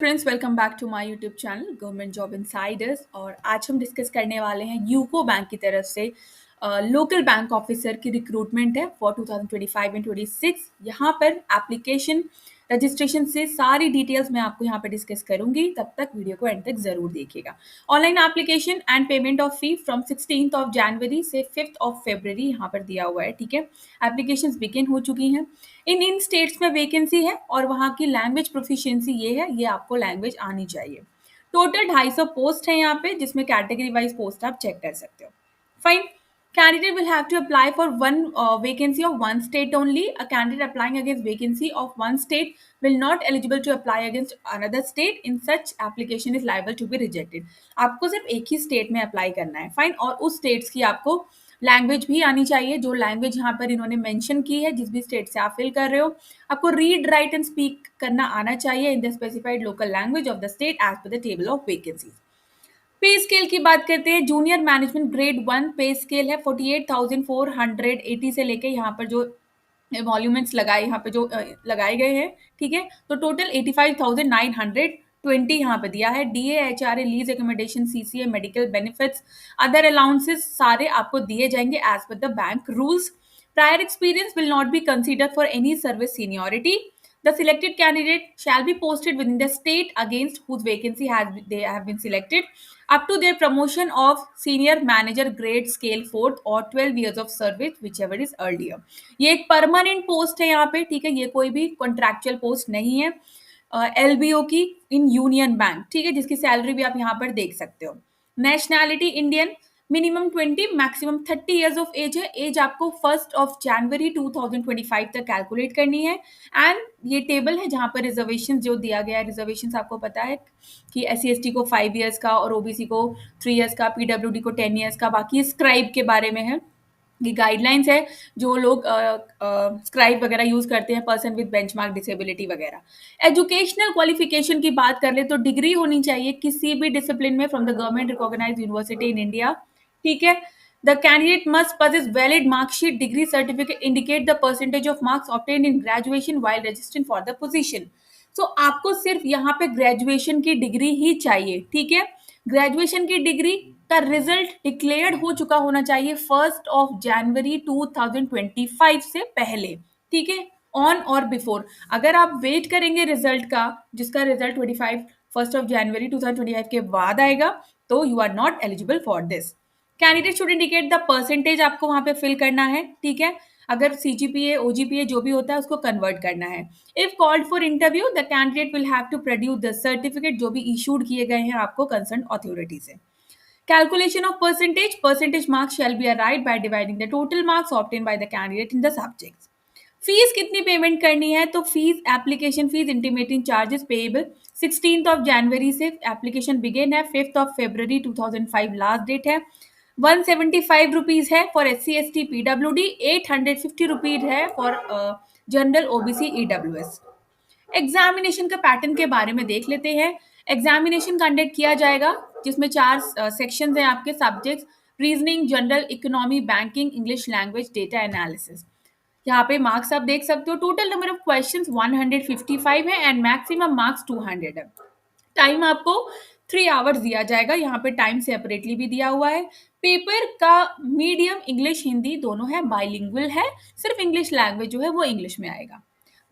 Friends, welcome back to my YouTube channel government job insiders. और आज हम discuss करने वाले हैं यूको बैंक की तरफ से लोकल बैंक ऑफिसर की रिक्रूटमेंट है फॉर 2025 एंड 26। यहाँ पर एप्लीकेशन रजिस्ट्रेशन से सारी डिटेल्स मैं आपको यहाँ पे डिस्कस करूंगी, तब तक वीडियो को एंड तक जरूर देखिएगा। Online application and payment of fee from 16th of January से 5th ऑफ फरवरी यहाँ पर दिया हुआ है। ठीक है, एप्लीकेशंस बिगिन हो चुकी हैं। इन स्टेट्स में वैकेंसी है और वहाँ की लैंग्वेज प्रोफिशिएंसी ये है, ये आपको लैंग्वेज आनी चाहिए। टोटल 250 पोस्ट है यहाँ पे, जिसमें कैटेगरी वाइज पोस्ट आप चेक कर सकते हो। Fine, candidate will have to apply for one vacancy of one state only. A candidate applying against vacancy of one state will not eligible to apply against another state. In such application is liable to be rejected. आपको सिर्फ एक ही state में apply करना है। Fine, और उस states की आपको लैंग्वेज भी आनी चाहिए, जो लैंग्वेज यहाँ पर इन्होंने मेंशन की है, जिस भी स्टेट से आप फिल कर रहे हो। आपको रीड राइट एंड स्पीक करना आना चाहिए in the specified local language of the state as per the table of vacancies. Pay scale की बात करते हैं। जूनियर मैनेजमेंट ग्रेड 1 पे स्केल है 48,480 से लेके यहाँ पर जो एमोल्यूमेंट्स लगाए यहाँ पे जो लगाए गए हैं। ठीक है, तो टोटल 85,920 यहाँ पे दिया है। DA, HRA, lease accommodation, CCA, medical benefits, other allowances सारे आपको दिए जाएंगे as per the bank rules. Prior experience will not be considered for any service seniority. The selected candidate shall be posted within the state against whose vacancy they have been selected up to their promotion of senior manager grade scale 4th or 12 years of service whichever is earlier. ये एक permanent post है यहाँ पे। ठीक है, ये कोई भी कॉन्ट्रैक्चुअल पोस्ट नहीं है। एलबीओ की इन यूनियन बैंक। ठीक है, जिसकी सैलरी भी आप यहाँ पर देख सकते हो। Nationality Indian, minimum 20 maximum 30 years of age है। एज आपको 1st ऑफ जनवरी 2025 तक कैलकुलेट करनी है। एंड ये टेबल है जहाँ पर रिजर्वेशन जो दिया गया है। रिजर्वेशन आपको पता है कि SC/ST को 5 ईयर्स का और OBC को 3 ईयर्स का, PWD को 10 ईयर्स का। बाकी स्क्राइब के बारे में है, ये गाइडलाइंस है जो लोग स्क्राइब वगैरह यूज करते हैं, पर्सन विद बेंचमार्क डिसेबिलिटी वगैरह। एजुकेशनल क्वालिफिकेशन की बात कर ले तो डिग्री होनी चाहिए किसी भी डिसिप्लिन में from the government recognised university in India. ठीक है, the candidate must possess valid marksheet, degree certificate indicate the percentage of marks obtained in graduation while registering for the position. So आपको सिर्फ यहाँ पे ग्रेजुएशन की degree ही चाहिए। ठीक है, ग्रेजुएशन की डिग्री का रिजल्ट डिक्लेयर्ड हो चुका होना चाहिए 1st ऑफ जनवरी 2025 से पहले। ठीक है, ऑन और बिफोर। अगर आप वेट करेंगे रिजल्ट का, जिसका रिजल्ट 1st ऑफ जनवरी 2025 के बाद आएगा, तो you are not eligible for this. Candidate should indicate the percentage आपको वहां पे फिल करना है। ठीक है, अगर CGPA, OGPA जो भी होता है उसको कन्वर्ट करना है। If called for interview, the candidate will have to produce the certificate जो भी इशूड किए गए हैं आपको कंसर्न अथॉरिटी से। Calculation of percentage. Percentage marks shall be arrived by dividing the total marks obtained by the candidate in the subjects. Fees कितनी payment करनी है? तो fees, application fees, intimating charges payable 16th of January से application begin है। 5th of February 2005 last date है। 175 rupees है for SC/ST PWD, 850 rupees है for general OBC EWS। Examination का पैटर्न के बारे में देख लेते हैं। एग्जामिनेशन कंडक्ट किया जाएगा जिसमें 4 सेक्शंस हैं आपके subjects: reasoning, general, economy, banking, English language, data analysis. यहाँ पे मार्क्स आप देख सकते हो। टोटल नंबर ऑफ क्वेश्चंस 155 है एंड मैक्सिमम मार्क्स 200 है। टाइम आपको 3 आवर्स दिया जाएगा। यहाँ पे टाइम सेपरेटली भी दिया हुआ है। पेपर का मीडियम इंग्लिश हिंदी दोनों है, बाइलिंगुअल है। सिर्फ इंग्लिश लैंग्वेज जो है वो इंग्लिश में आएगा।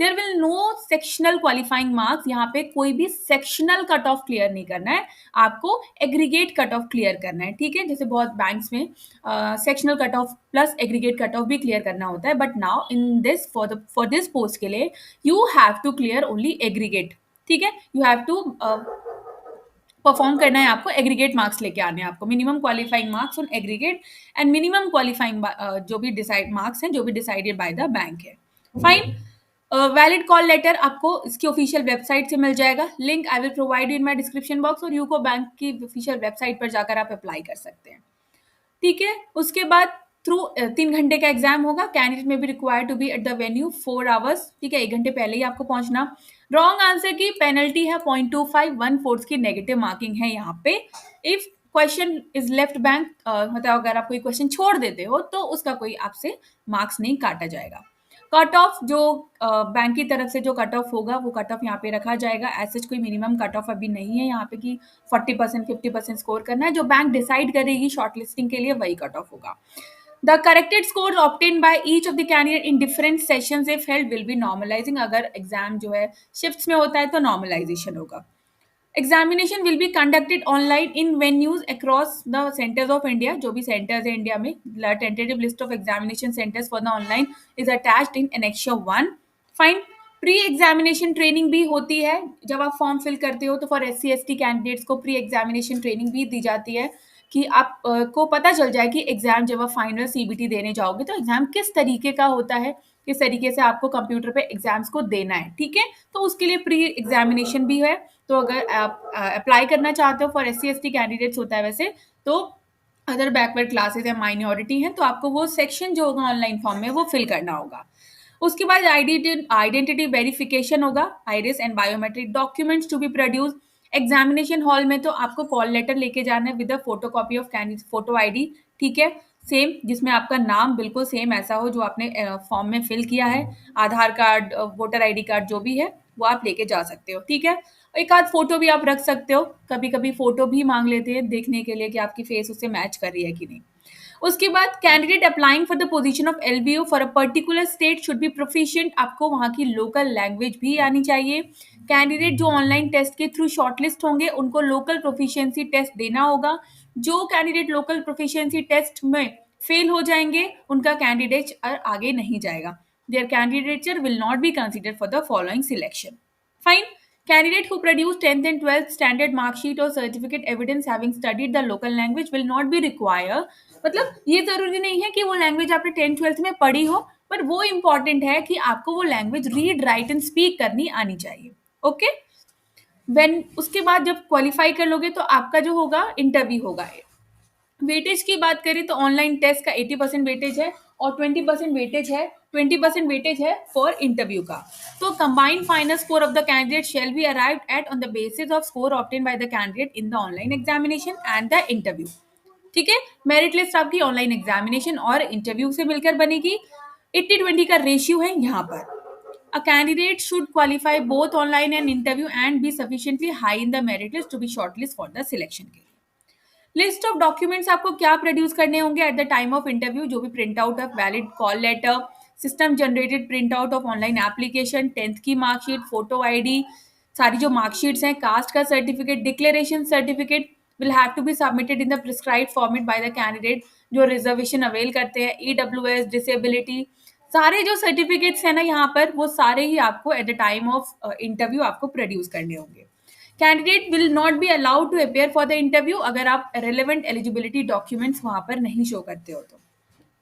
There will no sectional qualifying marks. यहाँ पे कोई भी सेक्शनल कट ऑफ क्लियर नहीं करना है, आपको एग्रीगेट कट ऑफ क्लियर करना है। ठीक है, जैसे बहुत बैंक्स में sectional cut off plus aggregate cut off भी क्लियर करना होता है, but now in this for this post के लिए you have to clear only aggregate. ठीक है, यू हैव टू परफॉर्म करना है, आपको एग्रीगेट मार्क्स लेके आने हैं। आपको minimum qualifying marks on aggregate and minimum qualifying जो भी डिसाइड मार्क्स हैं जो भी डिसाइडेड बाय द बैंक है। फाइन, वैलिड कॉल लेटर आपको इसकी ऑफिशियल वेबसाइट से मिल जाएगा। Link I will provide in my description box, और यूको बैंक की ऑफिशियल वेबसाइट पर जाकर आप अप्लाई कर सकते हैं। ठीक है, उसके बाद थ्रू 3 घंटे का एग्जाम होगा। कैंडिडेट में भी required to be at the venue 4 hours. ठीक है, 1 घंटे पहले ही आपको पहुंचना। रॉन्ग आंसर की पेनल्टी है 0.25, 1/4 की नेगेटिव मार्किंग है यहाँ पे। If question is left bank, मतलब अगर आप कोई क्वेश्चन छोड़ देते हो तो उसका कोई आपसे मार्क्स नहीं काटा जाएगा। कट ऑफ जो बैंक की तरफ से जो कट ऑफ होगा वो कट ऑफ यहाँ पे रखा जाएगा। ऐसे कोई मिनिमम कट ऑफ अभी नहीं है यहाँ पे कि 40% 50% स्कोर करना है। जो बैंक डिसाइड करेगी शॉर्टलिस्टिंग के लिए वही कट ऑफ होगा। The corrected score obtain by each of the candidate in different sessions if held will be normalising. अगर एग्जाम जो है शिफ्ट्स में होता है तो नॉर्मलाइजेशन होगा। Examination will be conducted online in venues across the centres of India. जो भी सेंटर्स है इंडिया में, tentative list of examination centres for the online is attached in annexure 1। Fine. Pre examination training भी होती है। जब आप फॉर्म फिल करते हो तो फॉर SC ST कैंडिडेट्स को प्री एग्जामिनेशन ट्रेनिंग भी दी जाती है कि आप को पता चल जाए कि एग्जाम जब आप फाइनल CBT देने जाओगे तो एग्जाम किस तरीके का होता है, किस तरीके से आपको कंप्यूटर पे एग्जाम्स को देना है। ठीक है, तो उसके लिए प्री एग्जामिनेशन भी है। तो अगर आप अप्लाई करना चाहते हो फॉर SC ST कैंडिडेट्स होता है वैसे, तो अदर बैकवर्ड क्लासेस या माइनॉरिटी हैं तो आपको वो सेक्शन जो होगा ऑनलाइन फॉर्म में वो फिल करना होगा। उसके बाद आइडेंटिटी वेरिफिकेशन होगा, iris and biometric documents to be produce. Examination hall में तो आपको कॉल लेटर लेके जाना है with a photo copy of candidate photo ID। ठीक है, सेम जिसमें आपका नाम बिल्कुल सेम ऐसा हो जो आपने फॉर्म में फिल किया है। आधार कार्ड, वोटर ID कार्ड जो भी है वो आप लेके जा सकते हो। ठीक है, एक आध फोटो भी आप रख सकते हो, कभी कभी फोटो भी मांग लेते हैं देखने के लिए कि आपकी फेस उससे मैच कर रही है कि नहीं। उसके बाद candidate applying for the position of LBO for a particular state should be proficient. आपको वहाँ की लोकल लैंग्वेज भी आनी चाहिए। कैंडिडेट जो ऑनलाइन टेस्ट के थ्रू शॉर्टलिस्ट होंगे उनको लोकल प्रोफिशिएंसी टेस्ट देना होगा। जो कैंडिडेट लोकल प्रोफिशिएंसी टेस्ट में फेल हो जाएंगे उनका कैंडिडेट आगे नहीं जाएगा। Their candidature will not be considered for the following selection. Fine. Candidate who produce 10th and 12th standard mark sheet or certificate evidence having studied the local language will not be required। मतलब ये जरूरी नहीं है कि वो language आपने 10th 12th में पढ़ी हो, पर वो इंपॉर्टेंट है कि आपको वो language read write and speak करनी आनी चाहिए। ओके। वेन उसके बाद जब क्वालिफाई कर लोगे तो आपका जो होगा इंटरव्यू होगा। वेटेज की बात करें तो ऑनलाइन टेस्ट का 80% वेटेज है और 20% वेटेज है फॉर इंटरव्यू का। तो combined final score of the candidate shall be arrived at on the basis off score obtain bye the candidate in the online examination and the interview. ठीक है, merit list आपकी online examination और interview से मिलकर बनेगी। 80-20 का ratio है यहाँ पर। A candidate should qualify both online and interview and be sufficiently high in the merit list to be shortlisted for the selection के लिए। लिस्ट ऑफ डॉक्यूमेंट्स आपको क्या प्रोड्यूस करने होंगे at the time of interview. जो भी print out of valid call letter, system generated print out of online application, 10th की marksheet, photo ID, सारी जो मार्कशीट्स हैं, कास्ट का certificate, declaration certificate will have to be submitted in the prescribed format by the candidate जो reservation avail करते हैं, EWS, disability, सारे जो सर्टिफिकेट्स हैं ना यहाँ पर वो सारे ही आपको at the time of interview आपको प्रोड्यूस करने होंगे। Candidate will not be allowed to appear for the interview अगर आप रेलेवेंट एलिजिबिलिटी डॉक्यूमेंट्स वहां पर नहीं शो करते हो तो।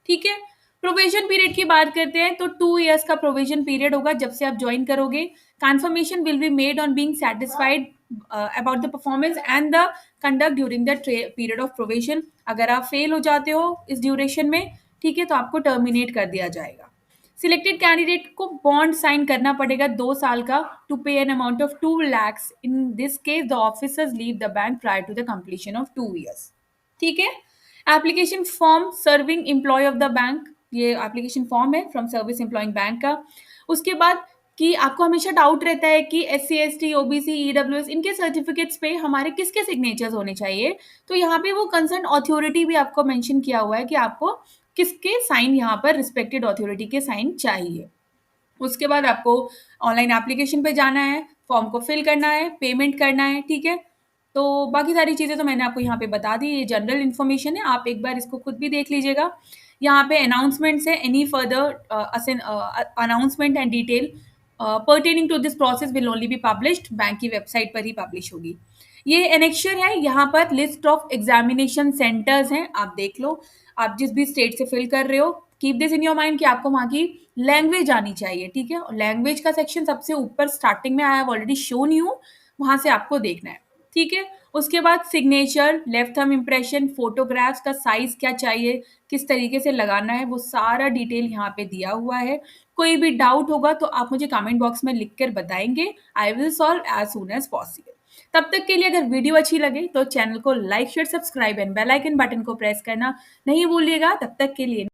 ठीक है, प्रोविजन पीरियड की बात करते हैं तो 2 years का प्रोविजन पीरियड होगा जब से आप ज्वाइन करोगे। Confirmation will be made on being satisfied about the performance and the conduct during the period of provision. अगर आप फेल हो जाते हो इस ड्यूरेशन में, ठीक है, तो आपको टर्मिनेट कर दिया जाएगा। सिलेक्टेड कैंडिडेट को बॉन्ड साइन करना पड़ेगा 2 साल का to pay an amount of 2 lakhs। In this case the officers leave the bank prior to the completion of 2 years। ठीक है, application form serving employ of the bank, ये application form है from service employing bank का। उसके बाद कि आपको हमेशा डाउट रहता है कि SC ST OBC EWS इनके सर्टिफिकेट्स पे हमारे किसके सिग्नेचर्स होने चाहिए। तो यहाँ पे वो कंसर्न अथॉरिटी भी आपको मेंशन किया हुआ है कि आपको किसके साइन यहाँ पर रिस्पेक्टेड अथॉरिटी के साइन चाहिए। उसके बाद आपको ऑनलाइन एप्लीकेशन पे जाना है, फॉर्म को फिल करना है, पेमेंट करना है। ठीक है, तो बाकी सारी चीज़ें तो मैंने आपको यहाँ पे बता दी, ये जनरल इन्फॉर्मेशन है, आप एक बार इसको खुद भी देख लीजिएगा। यहाँ पे अनाउंसमेंट्स है, any further announcement and detail pertaining to this process will only be published, bank की वेबसाइट पर ही पब्लिश होगी। ये एनेक्चर है, यहाँ पर लिस्ट ऑफ एग्जामिनेशन सेंटर्स हैं, आप देख लो। आप जिस भी स्टेट से फिल कर रहे हो keep this in your mind कि आपको वहाँ की लैंग्वेज आनी चाहिए। ठीक है, लैंग्वेज का सेक्शन सबसे ऊपर स्टार्टिंग में आया, ऑलरेडी शोन यू, वहां से आपको देखना है। ठीक है, उसके बाद signature, left thumb impression, photographs का साइज क्या चाहिए, किस तरीके से लगाना है, वो सारा डिटेल यहाँ पे दिया हुआ है। कोई भी डाउट होगा तो आप मुझे कमेंट बॉक्स में लिख कर बताएंगे, I will solve as soon as possible. तब तक के लिए अगर वीडियो अच्छी लगे तो चैनल को like share subscribe and bell icon button को प्रेस करना नहीं भूलिएगा। तब तक के लिए